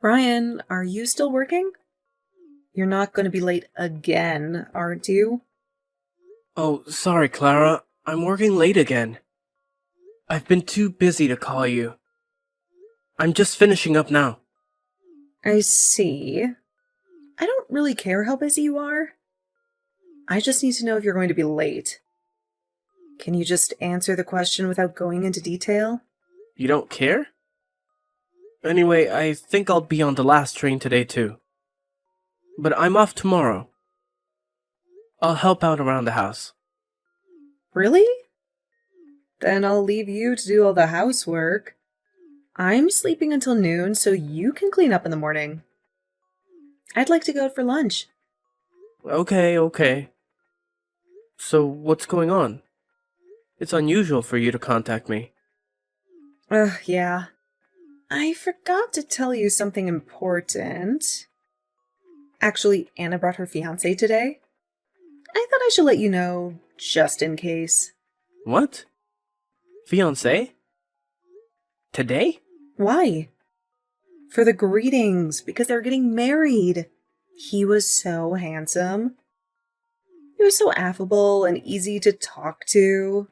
Brian, are you still working? You're not going to be late again, aren't you? Oh, sorry, Clara. I'm working late again. I've been too busy to call you. I'm just finishing up now. I see. I don't really care how busy you are. I just need to know if you're going to be late. Can you just answer the question without going into detail? You don't care? Anyway, I think I'll be on the last train today too. But I'm off tomorrow. I'll help out around the house. Really? Then I'll leave you to do all the housework. I'm sleeping until noon so you can clean up in the morning. I'd like to go out for lunch. Okay. So, what's going on? It's unusual for you to contact me. Yeah. I forgot to tell you something important. Actually, Anna brought her fiancé today. I thought I should let you know, just in case. What? Fiancé? Today? Why? For the greetings, because they're getting married. He was so handsome. He was so affable and easy to talk to.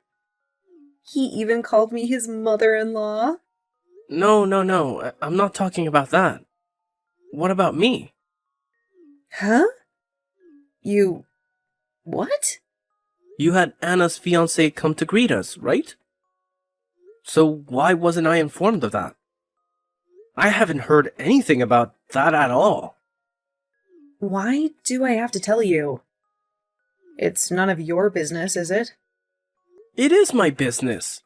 He even called me his mother-in-law. No. I'm not talking about that. What about me? Huh? You... what? You had Anna's fiancé come to greet us, right? So why wasn't I informed of that? I haven't heard anything about that at all. Why do I have to tell you? It's none of your business, is it? It is my business.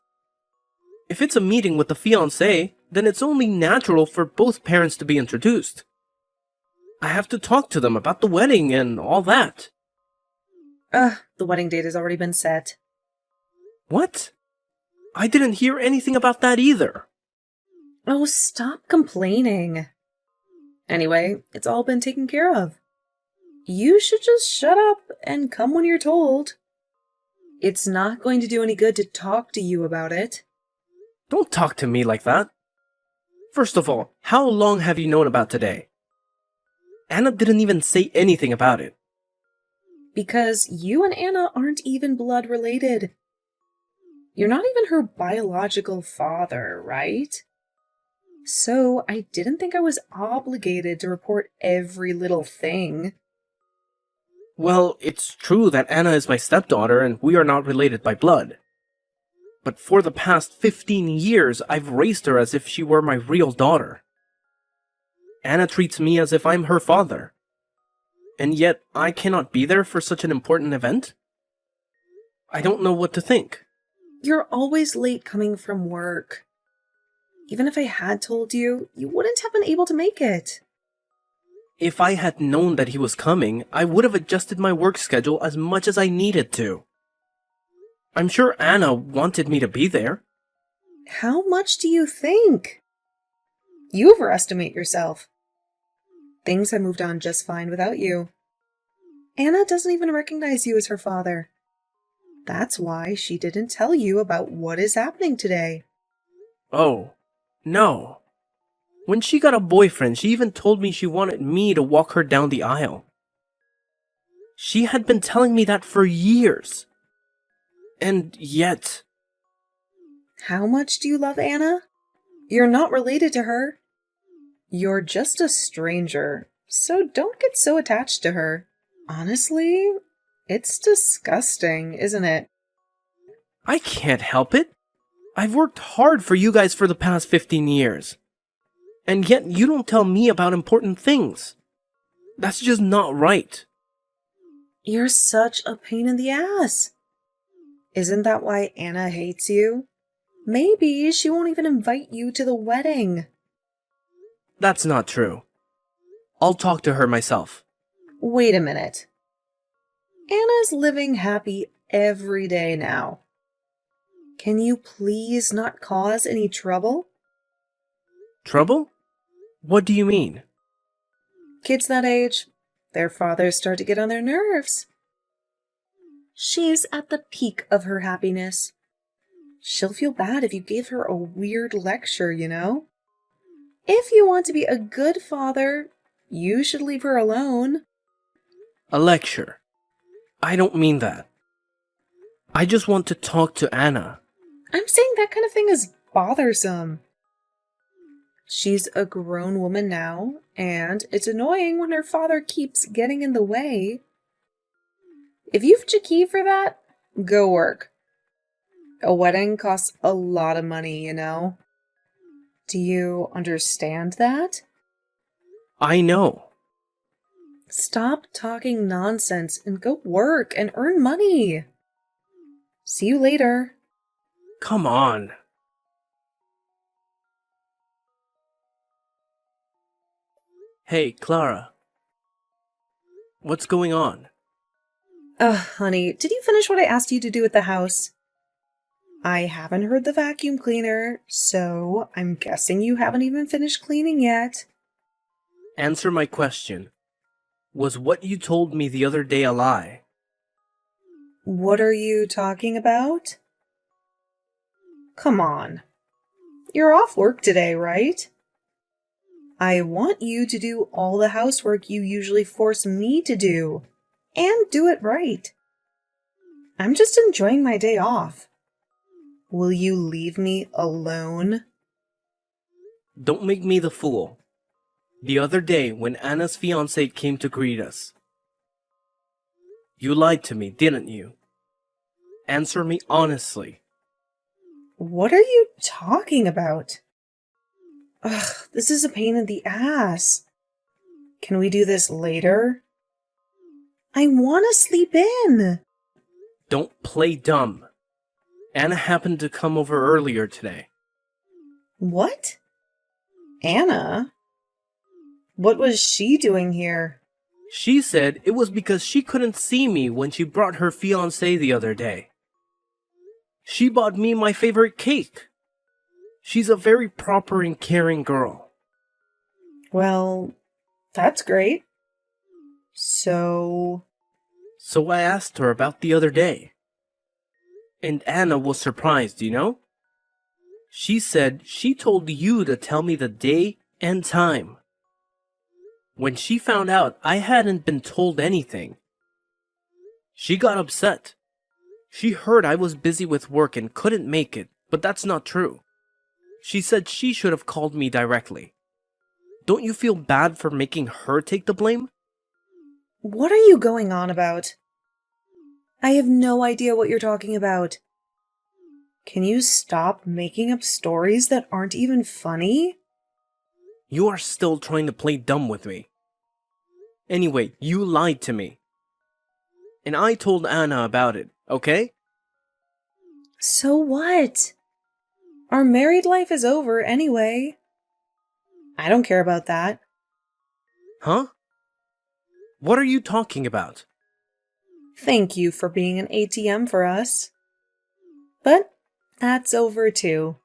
If it's a meeting with the fiancé, then it's only natural for both parents to be introduced. I have to talk to them about the wedding and all that. The wedding date has already been set. What? I didn't hear anything about that either. Oh, stop complaining. Anyway, it's all been taken care of. You should just shut up and come when you're told. It's not going to do any good to talk to you about it. Don't talk to me like that. First of all, how long have you known about today? Anna didn't even say anything about it. Because you and Anna aren't even blood related. You're not even her biological father, right? So I didn't think I was obligated to report every little thing. Well, it's true that Anna is my stepdaughter and we are not related by blood. But for the past 15 years, I've raised her as if she were my real daughter. Anna treats me as if I'm her father. And yet, I cannot be there for such an important event? I don't know what to think. You're always late coming from work. Even if I had told you, you wouldn't have been able to make it. If I had known that he was coming, I would have adjusted my work schedule as much as I needed to. I'm sure Anna wanted me to be there. How much do you think? You overestimate yourself. Things have moved on just fine without you. Anna doesn't even recognize you as her father. That's why she didn't tell you about what is happening today. Oh, no. When she got a boyfriend, she even told me she wanted me to walk her down the aisle. She had been telling me that for years. And yet... How much do you love Anna? You're not related to her. You're just a stranger, so don't get so attached to her. Honestly, it's disgusting, isn't it? I can't help it. I've worked hard for you guys for the past 15 years. And yet you don't tell me about important things. That's just not right. You're such a pain in the ass. Isn't that why Anna hates you? Maybe she won't even invite you to the wedding. That's not true. I'll talk to her myself. Wait a minute. Anna's living happy every day now. Can you please not cause any trouble? Trouble? What do you mean? Kids that age, their fathers start to get on their nerves. She's at the peak of her happiness. She'll feel bad if you gave her a weird lecture, you know? If you want to be a good father, you should leave her alone. A lecture. I don't mean that. I just want to talk to Anna. I'm saying that kind of thing is bothersome. She's a grown woman now, and it's annoying when her father keeps getting in the way. If you've Chiki for that, go work. A wedding costs a lot of money, you know? Do you understand that? I know. Stop talking nonsense and go work and earn money. See you later. Come on. Hey, Clara. What's going on? Honey, did you finish what I asked you to do at the house? I haven't heard the vacuum cleaner, so I'm guessing you haven't even finished cleaning yet. Answer my question. Was what you told me the other day a lie? What are you talking about? Come on. You're off work today, right? I want you to do all the housework you usually force me to do, and do it right. I'm just enjoying my day off. Will you leave me alone? Don't make me the fool. The other day when Anna's fiancé came to greet us. You lied to me, didn't you? Answer me honestly. What are you talking about? Ugh, this is a pain in the ass. Can we do this later? I want to sleep in. Don't play dumb. Anna happened to come over earlier today. What? Anna? What was she doing here? She said it was because she couldn't see me when she brought her fiancé the other day. She bought me my favorite cake. She's a very proper and caring girl. Well, that's great. So I asked her about the other day. And Anna was surprised, you know? She said she told you to tell me the day and time. When she found out I hadn't been told anything, she got upset. She heard I was busy with work and couldn't make it, but that's not true. She said she should have called me directly. Don't you feel bad for making her take the blame? what are you going on about? I have no idea what you're talking about. Can you stop making up stories that aren't even funny? You are still trying to play dumb with me. Anyway, you lied to me. And I told Anna about it, okay? So what? Our married life is over anyway. I don't care about that. Huh? What are you talking about? Thank you for being an ATM for us. But that's over too.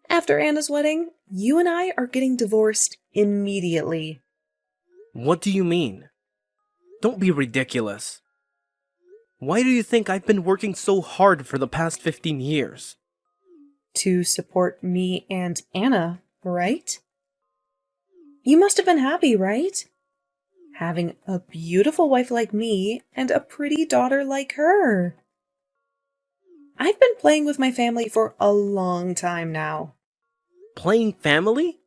After Anna's wedding, you and I are getting divorced immediately. What do you mean? Don't be ridiculous. Why do you think I've been working so hard for the past 15 years? To support me and Anna, right? You must have been happy, right? Having a beautiful wife like me and a pretty daughter like her. I've been playing with my family for a long time now. Playing family?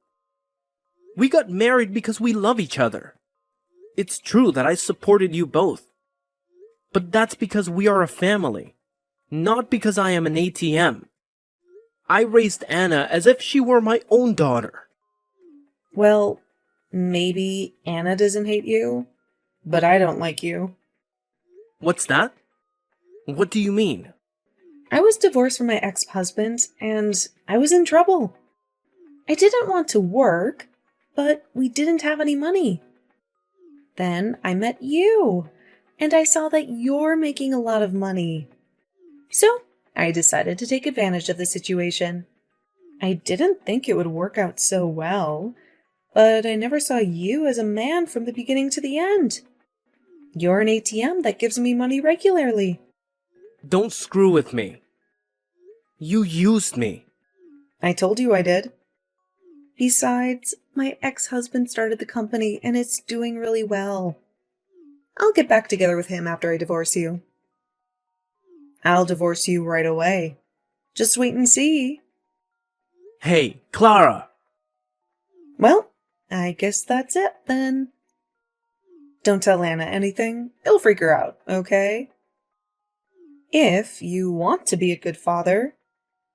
We got married because we love each other. It's true that I supported you both. But that's because we are a family, not because I am an ATM. I raised Anna as if she were my own daughter. Well, maybe Anna doesn't hate you, but I don't like you. What's that? What do you mean? I was divorced from my ex-husband, and I was in trouble. I didn't want to work, but we didn't have any money. Then I met you, and I saw that you're making a lot of money. So I decided to take advantage of the situation. I didn't think it would work out so well, but I never saw you as a man from the beginning to the end. You're an ATM that gives me money regularly. Don't screw with me. You used me. I told you I did. Besides, my ex-husband started the company and it's doing really well. I'll get back together with him after I divorce you. I'll divorce you right away. Just wait and see. Hey, Clara! Well, I guess that's it then. Don't tell Anna anything. It'll freak her out, okay? If you want to be a good father,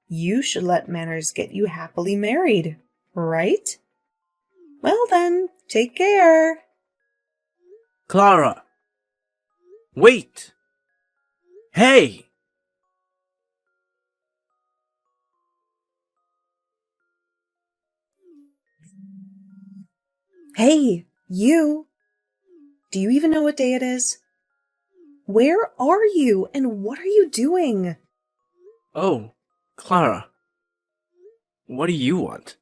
you should let Manners get you happily married, right? Well then, take care. Clara! Wait! Hey! Hey, you! Do you even know what day it is? Where are you and what are you doing? Oh, Clara. What do you want?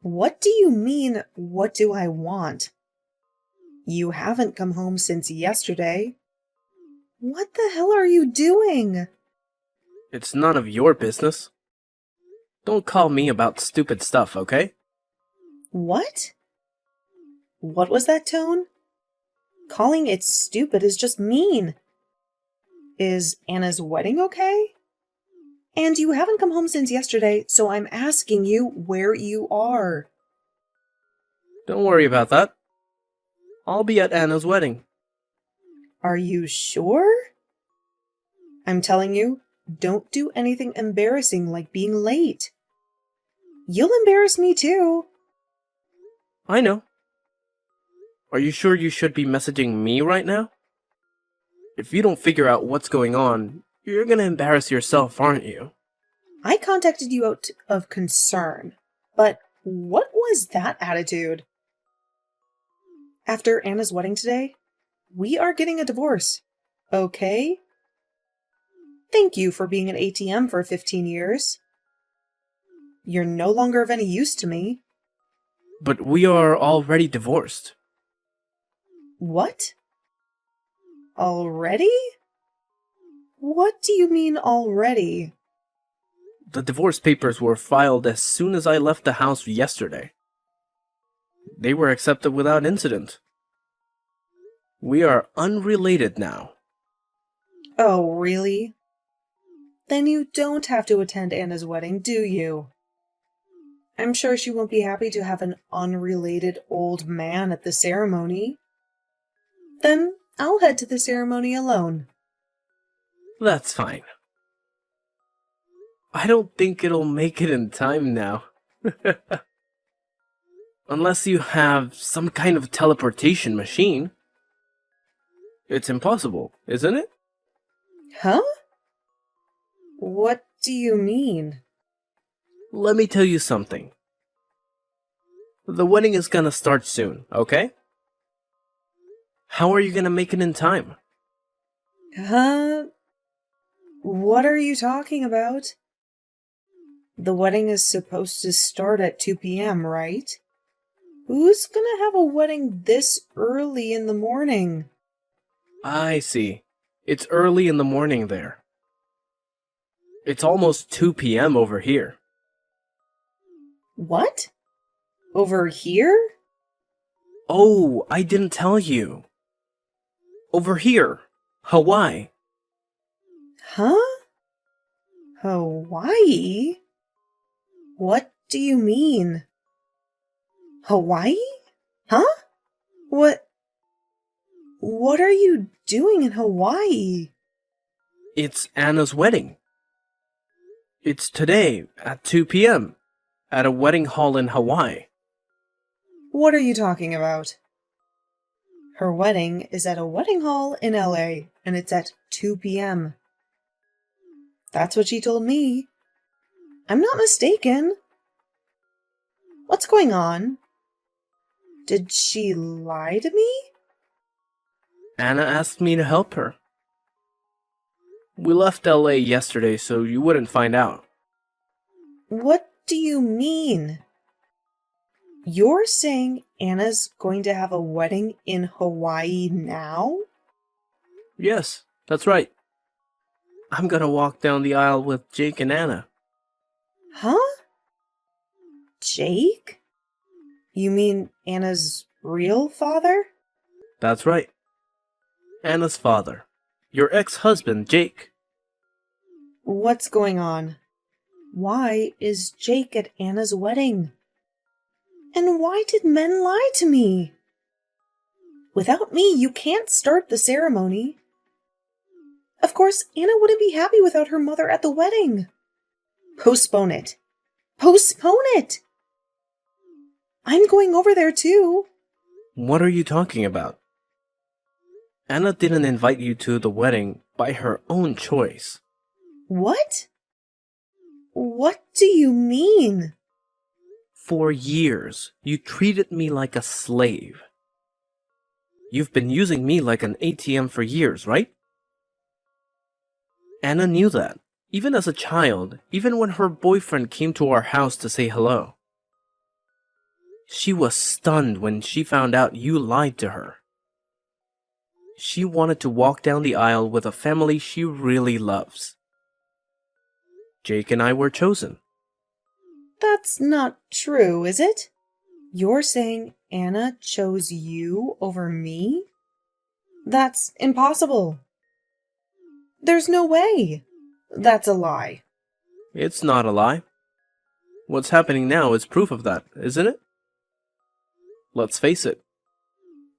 What do you mean, what do I want? You haven't come home since yesterday. What the hell are you doing? It's none of your business. Don't call me about stupid stuff, okay? What? What was that tone? Calling it stupid is just mean. Is Anna's wedding okay? And you haven't come home since yesterday, so I'm asking you where you are. Don't worry about that. I'll be at Anna's wedding. Are you sure? I'm telling you, don't do anything embarrassing like being late. You'll embarrass me too. I know. Are you sure you should be messaging me right now? If you don't figure out what's going on, you're gonna embarrass yourself, aren't you? I contacted you out of concern, but what was that attitude? After Anna's wedding today, we are getting a divorce, okay? Thank you for being an ATM for 15 years. You're no longer of any use to me. But we are already divorced. What? Already? What do you mean already? The divorce papers were filed as soon as I left the house yesterday. They were accepted without incident. We are unrelated now. Oh, really? Then you don't have to attend Anna's wedding, do you? I'm sure she won't be happy to have an unrelated old man at the ceremony. Then I'll head to the ceremony alone. That's fine. I don't think it'll make it in time now. Unless you have some kind of teleportation machine. It's impossible, isn't it? Huh? What do you mean? Let me tell you something. The wedding is gonna start soon, okay? How are you gonna make it in time? Huh? What are you talking about? The wedding is supposed to start at 2 p.m., right? Who's gonna have a wedding this early in the morning? I see. It's early in the morning there. It's almost 2 p.m. over here. What? Over here? Oh, I didn't tell you. Over here, Hawaii. Huh? Hawaii? What do you mean? Hawaii? Huh? What are you doing in Hawaii? It's Anna's wedding. It's today at 2 p.m. at a wedding hall in Hawaii. What are you talking about? Her wedding is at a wedding hall in LA, and it's at 2 p.m. That's what she told me. I'm not mistaken. What's going on? Did she lie to me? Anna asked me to help her. We left LA yesterday so you wouldn't find out. What do you mean? You're saying Anna's going to have a wedding in Hawaii now? Yes, that's right. I'm gonna walk down the aisle with Jake and Anna. Huh? Jake? You mean Anna's real father? That's right. Anna's father. Your ex-husband, Jake. What's going on? Why is Jake at Anna's wedding? And why did men lie to me? Without me, you can't start the ceremony. Of course, Anna wouldn't be happy without her mother at the wedding. Postpone it. Postpone it! I'm going over there too. What are you talking about? Anna didn't invite you to the wedding by her own choice. What? What do you mean? For years, you treated me like a slave. You've been using me like an ATM for years, right? Anna knew that, even as a child, even when her boyfriend came to our house to say hello. She was stunned when she found out you lied to her. She wanted to walk down the aisle with a family she really loves. Jake and I were chosen. That's not true, is it? You're saying Anna chose you over me? That's impossible. There's no way. That's a lie. It's not a lie. What's happening now is proof of that, isn't it? Let's face it.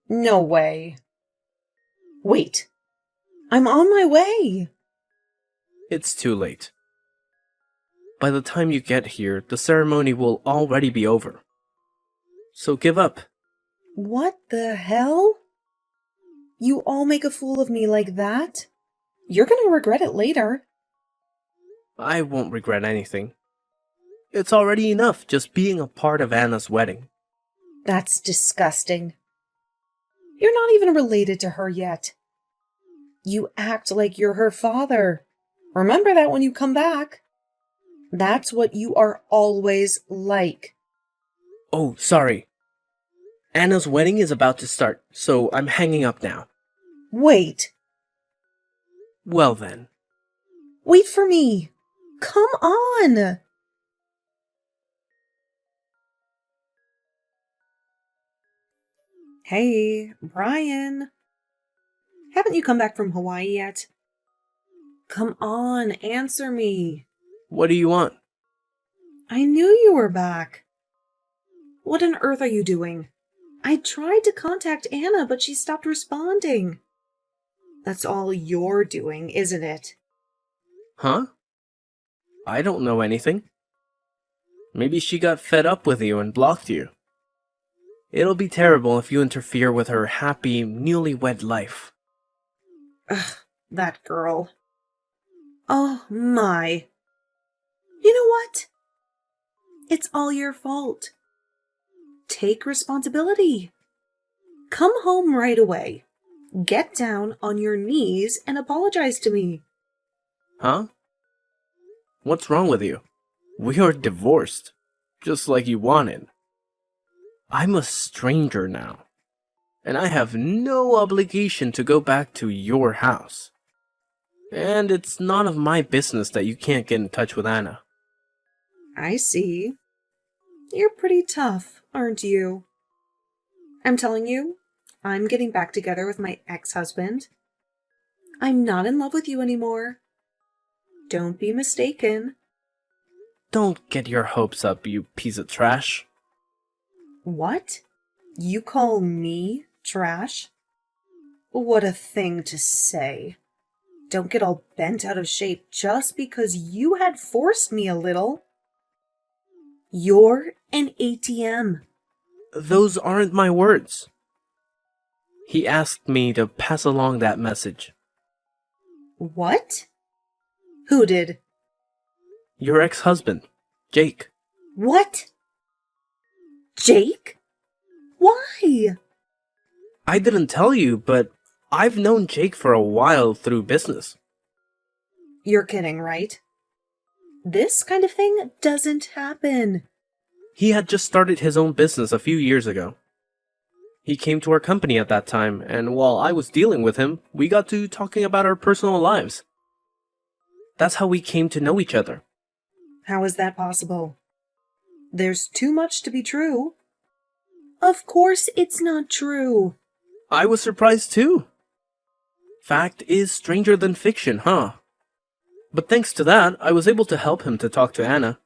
No way. Wait. I'm on my way. It's too late. By the time you get here, the ceremony will already be over. So give up. What the hell? You all make a fool of me like that? You're gonna regret it later. I won't regret anything. It's already enough just being a part of Anna's wedding. That's disgusting. You're not even related to her yet. You act like you're her father. Remember that when you come back. That's what you are always like. Oh, sorry. Anna's wedding is about to start, so I'm hanging up now. Wait. Well then. Wait for me. Come on. Hey, Brian. Haven't you come back from Hawaii yet? Come on, answer me. What do you want? I knew you were back. What on earth are you doing? I tried to contact Anna, but she stopped responding. That's all you're doing, isn't it? Huh? I don't know anything. Maybe she got fed up with you and blocked you. It'll be terrible if you interfere with her happy, newlywed life. Ugh, that girl. Oh my. You know what? It's all your fault. Take responsibility. Come home right away. Get down on your knees and apologize to me. Huh? What's wrong with you? We are divorced, just like you wanted. I'm a stranger now, and I have no obligation to go back to your house. And it's none of my business that you can't get in touch with Anna. I see. You're pretty tough, aren't you? I'm telling you, I'm getting back together with my ex-husband. I'm not in love with you anymore. Don't be mistaken. Don't get your hopes up, you piece of trash. What? You call me trash? What a thing to say. Don't get all bent out of shape just because you had forced me a little. You're an ATM. Those aren't my words. He asked me to pass along that message. What? Who did? Your ex-husband, Jake. What? Jake? Why? I didn't tell you, but I've known Jake for a while through business. You're kidding, right? This kind of thing doesn't happen. He had just started his own business a few years ago. He came to our company at that time, and while I was dealing with him, we got to talking about our personal lives. That's how we came to know each other. How is that possible? There's too much to be true. Of course it's not true. I was surprised too. Fact is stranger than fiction, huh? But thanks to that, I was able to help him to talk to Anna.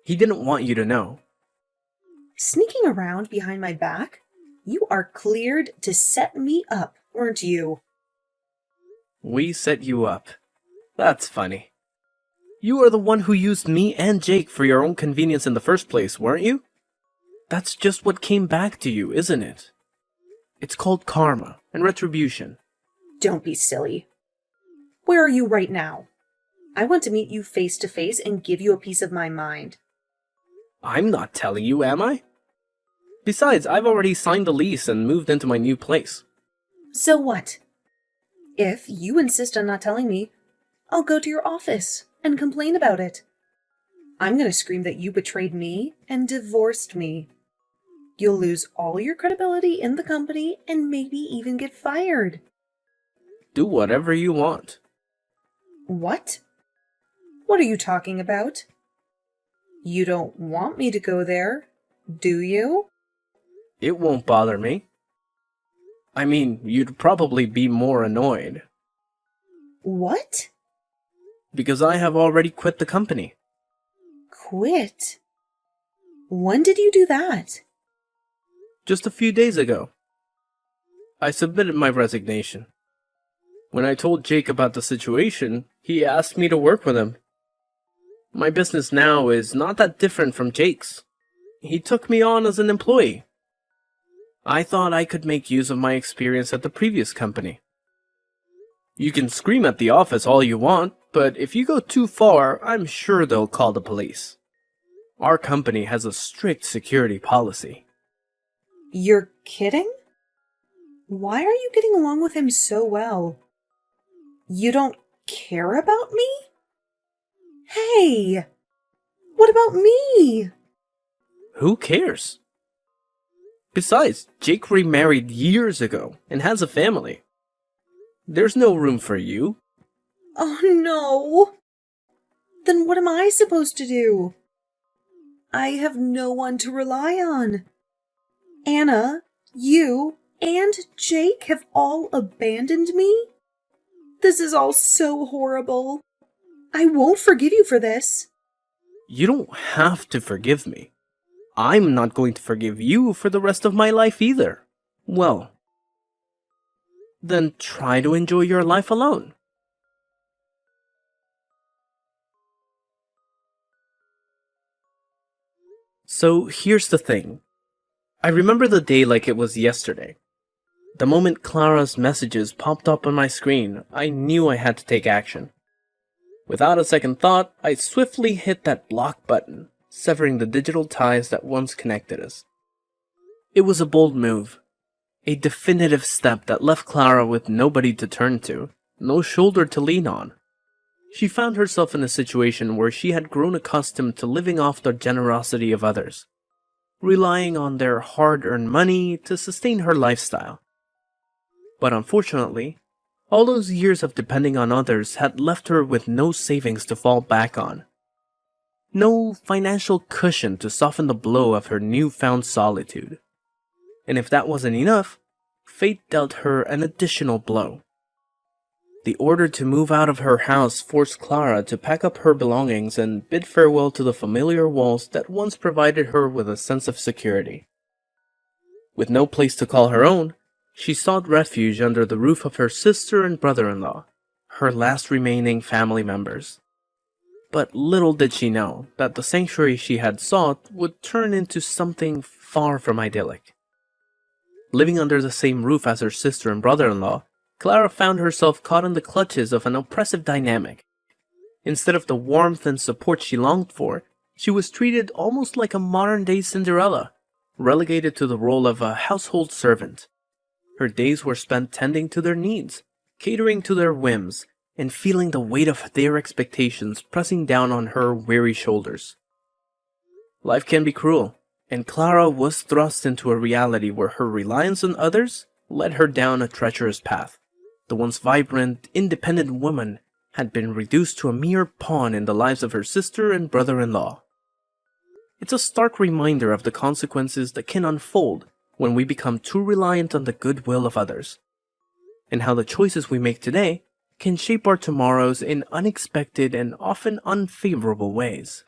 He didn't want you to know. Sneaking around behind my back? You are cleared to set me up, weren't you? We set you up. That's funny. You are the one who used me and Jake for your own convenience in the first place, weren't you? That's just what came back to you, isn't it? It's called karma and retribution. Don't be silly. Where are you right now? I want to meet you face to face and give you a piece of my mind. I'm not telling you, am I? Besides, I've already signed the lease and moved into my new place. So what? If you insist on not telling me, I'll go to your office and complain about it. I'm going to scream that you betrayed me and divorced me. You'll lose all your credibility in the company and maybe even get fired. Do whatever you want. What? What are you talking about? You don't want me to go there, do you? It won't bother me. I mean, you'd probably be more annoyed. What? Because I have already quit the company. Quit? When did you do that? Just a few days ago. I submitted my resignation. When I told Jake about the situation, he asked me to work with him. My business now is not that different from Jake's. He took me on as an employee. I thought I could make use of my experience at the previous company. You can scream at the office all you want, but if you go too far, I'm sure they'll call the police. Our company has a strict security policy. You're kidding? Why are you getting along with him so well? You don't care about me? Hey! What about me? Who cares? Besides, Jake remarried years ago and has a family. There's no room for you. Oh no! Then what am I supposed to do? I have no one to rely on. Anna, you, and Jake have all abandoned me? This is all so horrible. I won't forgive you for this. You don't have to forgive me. I'm not going to forgive you for the rest of my life either. Well, then try to enjoy your life alone. So here's the thing. I remember the day like it was yesterday. The moment Clara's messages popped up on my screen, I knew I had to take action. Without a second thought, I swiftly hit that block button, severing the digital ties that once connected us. It was a bold move, a definitive step that left Clara with nobody to turn to, no shoulder to lean on. She found herself in a situation where she had grown accustomed to living off the generosity of others, relying on their hard-earned money to sustain her lifestyle. But unfortunately, all those years of depending on others had left her with no savings to fall back on. No financial cushion to soften the blow of her newfound solitude. And if that wasn't enough, fate dealt her an additional blow. The order to move out of her house forced Clara to pack up her belongings and bid farewell to the familiar walls that once provided her with a sense of security. With no place to call her own, she sought refuge under the roof of her sister and brother-in-law, her last remaining family members. But little did she know that the sanctuary she had sought would turn into something far from idyllic. Living under the same roof as her sister and brother-in-law, Clara found herself caught in the clutches of an oppressive dynamic. Instead of the warmth and support she longed for, she was treated almost like a modern-day Cinderella, relegated to the role of a household servant. Her days were spent tending to their needs, catering to their whims, and feeling the weight of their expectations pressing down on her weary shoulders. Life can be cruel, and Clara was thrust into a reality where her reliance on others led her down a treacherous path. The once vibrant, independent woman had been reduced to a mere pawn in the lives of her sister and brother-in-law. It's a stark reminder of the consequences that can unfold when we become too reliant on the goodwill of others, and how the choices we make today can shape our tomorrows in unexpected and often unfavorable ways.